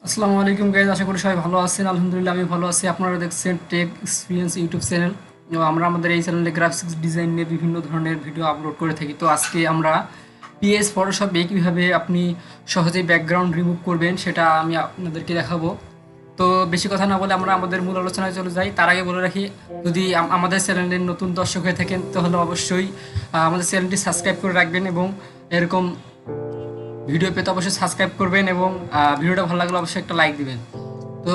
আসসালামু আলাইকুম গাইজ, আশা করি সবাই ভালো আছেন। আলহামদুলিল্লাহ আমি ভালো আছি। আপনারা দেখছেন টেক এক্সপিরিয়েন্স ইউটিউব চ্যানেল। আমরা আমাদের এই চ্যানেলে গ্রাফিক্স ডিজাইন নিয়ে বিভিন্ন ধরনের ভিডিও আপলোড করে থাকি। তো আজকে আমরা পিএস ফটোশপে কীভাবে আপনি সহজেই ব্যাকগ্রাউন্ড রিমুভ করবেন সেটা আমি আপনাদেরকে দেখাবো। তো বেশি কথা না বলে আমরা আমাদের মূল আলোচনায় চলে যাই। তার আগে বলে রাখি, যদি আমাদের চ্যানেলের নতুন দর্শক হয়ে থাকেন তাহলে অবশ্যই আমাদের চ্যানেলটি সাবস্ক্রাইব করে রাখবেন এবং এরকম ভিডিও পেতে অবশ্যই সাবস্ক্রাইব করবেন এবং ভিডিওটা ভালো লাগলে অবশ্যই একটা লাইক দিবেন। তো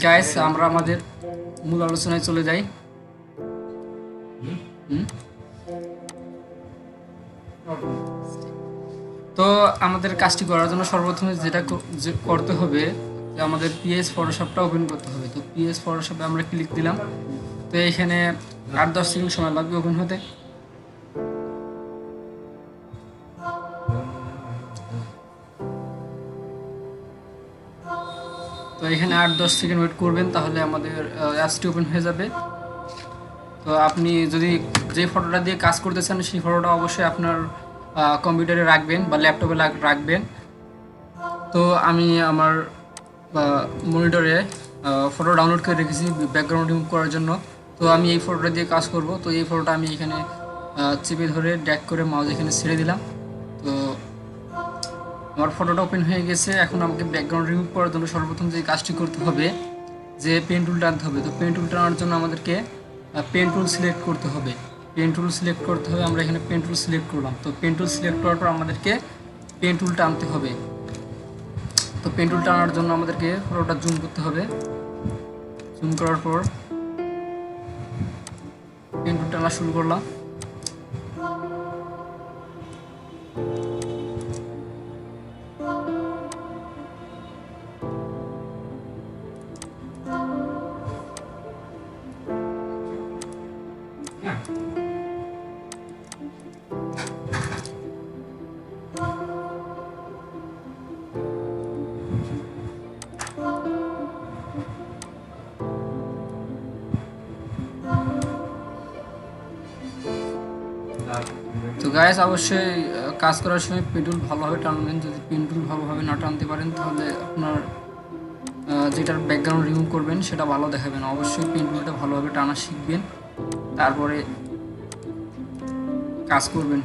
গাইস, আমরা আমাদের মূল আলোচনায় চলে যাই। তো আমাদের কাজটি করার জন্য সর্বপ্রথমে যেটা করতে হবে, যে আমাদের পিএস ফটোশপটা ওপেন করতে হবে। তো পিএস ফটোশপে আমরা ক্লিক দিলাম। তো এখানে 8-10 সেকেন্ড সময় লাগবে ওপেন হতে। তো এখানে 8-10 সেকেন্ড ওয়েট করবেন, তাহলে আমাদের অ্যাপসটি ওপেন হয়ে যাবে। তো আপনি যদি যে ফটোটা দিয়ে কাজ করতে চান সেই ফটোটা অবশ্যই আপনার কম্পিউটারে রাখবেন বা ল্যাপটপে রাখবেন। তো আমি আমার মনিটরে ফটো ডাউনলোড করে রেখেছি ব্যাকগ্রাউন্ড রিমুভ করার জন্য। তো আমি এই ফটোটা দিয়ে কাজ করব। তো এই ফটোটা আমি এখানে চেপে ধরে ড্র্যাগ করে মাউস এখানে ছেড়ে দিলাম। তো আমার ফটোটা ওপেন হয়ে গেছে। এখন আমাকে ব্যাকগ্রাউন্ড রিমুভ করার জন্য সর্বপ্রথম যে কাজটি করতে হবে, যে পেন টুল টানতে হবে। তো পেন টুল টানার জন্য আমাদেরকে পেন টুল সিলেক্ট করতে হবে। আমরা এখানে পেন টুল সিলেক্ট করলাম। তো পেন টুল সিলেক্ট করার পর আমাদেরকে পেন টুল টানতে হবে। তো পেন টুল টানার জন্য আমাদেরকে ফটোটা জুম করতে হবে। জুম করার পর পেন টুল টানা শুরু করলাম। তো গাইস, অবশ্যই কাজ করার সময় পেন টুল ভালোভাবে টানবেন। যদি পেন টুল ভালোভাবে না টানতে পারেন তাহলে আপনার যেটার ব্যাকগ্রাউন্ড রিমুভ করবেন সেটা ভালো দেখাবে না। অবশ্যই পেন টুলটা ভালোভাবে টানা শিখবেন, তারপরে কাজ করবেন।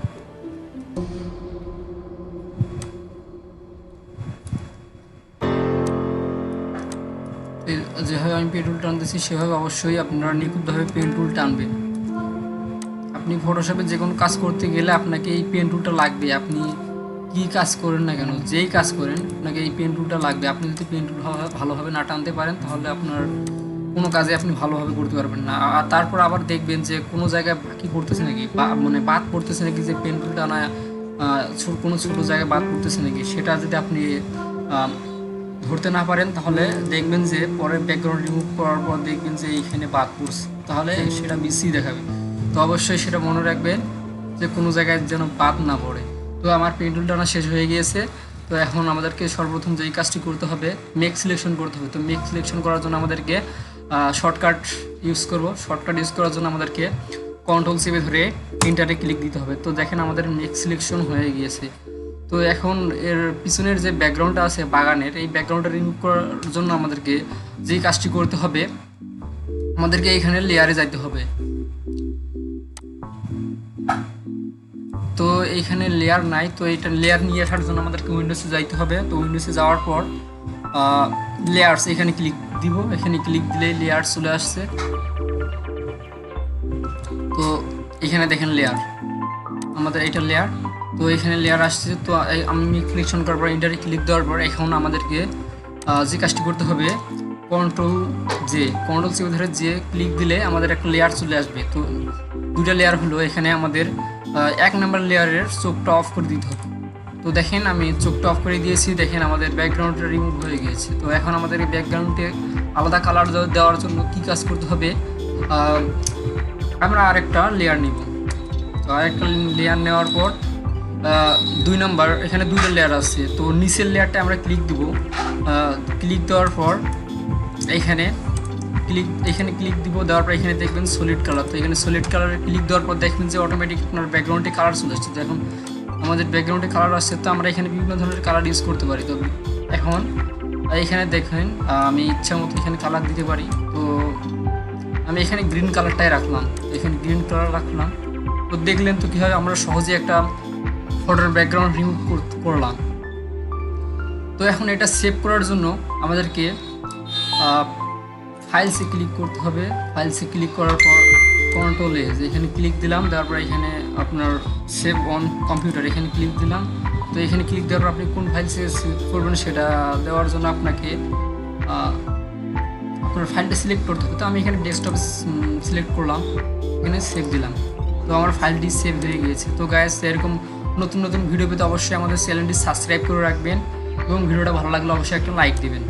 যেভাবে আমি পেন টুল টানতেছি সেভাবে অবশ্যই আপনারা নিখুঁতভাবে পেন টুল টানবেন। আপনি ফটোশপে যে কোনো কাজ করতে গেলে আপনাকে এই পেন টুলটা লাগবে। আপনি কী কাজ করেন না কেন, যেই কাজ করেন আপনাকে এই পেন টুলটা লাগবে। আপনি যদি পেন টুল ভালোভাবে না টানতে পারেন তাহলে আপনার কোনো কাজে আপনি ভালোভাবে করতে পারবেন না। আর তারপর আবার দেখবেন যে কোনো জায়গায় বাকি পড়তেছে নাকি, মানে বাদ পড়তেছে নাকি, যে পেন টুল টানা কোনো ছোটো জায়গায় বাদ পড়তেছে নাকি, সেটা যদি আপনি ধরতে না পারেন তাহলে দেখবেন যে পরে ব্যাকগ্রাউন্ড রিমুভ করার পর দেখবেন যে এইখানে বাদ পড়ছে, তাহলে সেটা মিসই দেখাবে। তো অবশ্যই সেটা মনে রাখবেন যে কোনো জায়গায় যেন বাদ না পড়ে। তো আমার পেন টুল টানা শেষ হয়ে গিয়েছে। তো এখন আমাদেরকে সর্বপ্রথম যেই কাজটি করতে হবে, মেক সিলেকশন করতে হবে। তো মেক সিলেকশন করার জন্য আমাদেরকে শর্টকাট ইউজ করব। শর্টকাট ইউজ করার জন্য আমাদেরকে কন্ট্রোল চেপে ধরে ইন্টারে ক্লিক দিতে হবে। তো দেখেন আমাদের মেক সিলেকশন হয়ে গিয়েছে। তো এখন এর পিছনের যে ব্যাকগ্রাউন্ডটা আছে বাগানের, এই ব্যাকগ্রাউন্ডটা রিমুভ করার জন্য আমাদেরকে যেই কাজটি করতে হবে, আমাদেরকে এখানে লেয়ারে যাইতে হবে। তো এইখানে লেয়ার নাই, তো এটা লেয়ার নিয়ে আসার জন্য আমাদেরকে উইন্ডোজে যাইতে হবে। তো উইন্ডোজে যাওয়ার পর লেয়ার্স এখানে ক্লিক দিব। এখানে ক্লিক দিলে লেয়ার চলে আসছে। তো এখানে দেখেন লেয়ার, আমাদের এটা লেয়ার। তো এখানে লেয়ার আসছে। তো আমি সিলেকশন করার পর ইন্টারে ক্লিক দেওয়ার পর এখন আমাদেরকে যে কাজটি করতে হবে, কন্ট্রোল চেপে ধরে যে ক্লিক দিলে আমাদের একটা লেয়ার চলে আসবে। তো দুইটা লেয়ার হলো, এখানে আমাদের 1 নাম্বার লেয়ারের চোখটা অফ করে দিতে হবে। তো দেখেন আমি চোখটা অফ করে দিয়েছি। দেখেন আমাদের ব্যাকগ্রাউন্ডটা রিমুভ হয়ে গিয়েছে। তো এখন আমাদের এই ব্যাকগ্রাউন্ডে আলাদা কালার দেওয়ার জন্য কী কাজ করতে হবে, আমরা আরেকটা লেয়ার নিব। তো আরেকটা লেয়ার নেওয়ার পর 2 নাম্বার, এখানে 2টা লেয়ার আছে। তো নিচের লেয়ারটা আমরা ক্লিক দিব। ক্লিক দেওয়ার পর এখানে ক্লিক দিব। দেওয়ার পর এখানে দেখবেন সলিড কালার। তো এখানে সলিড কালারে ক্লিক দেওয়ার পর দেখবেন যে অটোমেটিক আপনার ব্যাকগ্রাউন্ডে কালার চলে আসছে। তো এখন আমাদের ব্যাকগ্রাউন্ডে কালার আসছে। তো আমরা এখানে বিভিন্ন ধরনের কালার ইউজ করতে পারি। তো এখন এখানে দেখেন আমি ইচ্ছা মতো এখানে কালার দিতে পারি। তো আমি এখানে গ্রিন কালারটাই রাখলাম, এখানে গ্রিন কালার রাখলাম। তো দেখলেন তো কীভাবে আমরা সহজে একটা ফটোর ব্যাকগ্রাউন্ড রিমুভ করলাম। তো এখন এটা সেভ করার জন্য আমাদেরকে ফাইলসে ক্লিক করতে হবে। ফাইলসে ক্লিক করার পর কন্ট্রোল এ এখানে ক্লিক দিলাম, তারপর এখানে আপনার সেভ অন কম্পিউটার এখানে ক্লিক দিলাম। তো এখানে ক্লিক দেওয়ার পর আপনি কোন ফাইলসে সেভ করবেন সেটা দেওয়ার জন্য আপনাকে আপনার ফাইলটা সিলেক্ট করতে হবে। তো আমি এখানে ডেস্কটপ সিলেক্ট করলাম, এখানে সেভ দিলাম। তো আমার ফাইলটি সেভ হয়ে গিয়েছে। তো গাইস, এরকম নতুন নতুন ভিডিও পেতে অবশ্যই আমাদের চ্যানেলটি সাবস্ক্রাইব করে রাখবেন এবং ভিডিওটা ভালো লাগলে অবশ্যই একটা লাইক দিবেন।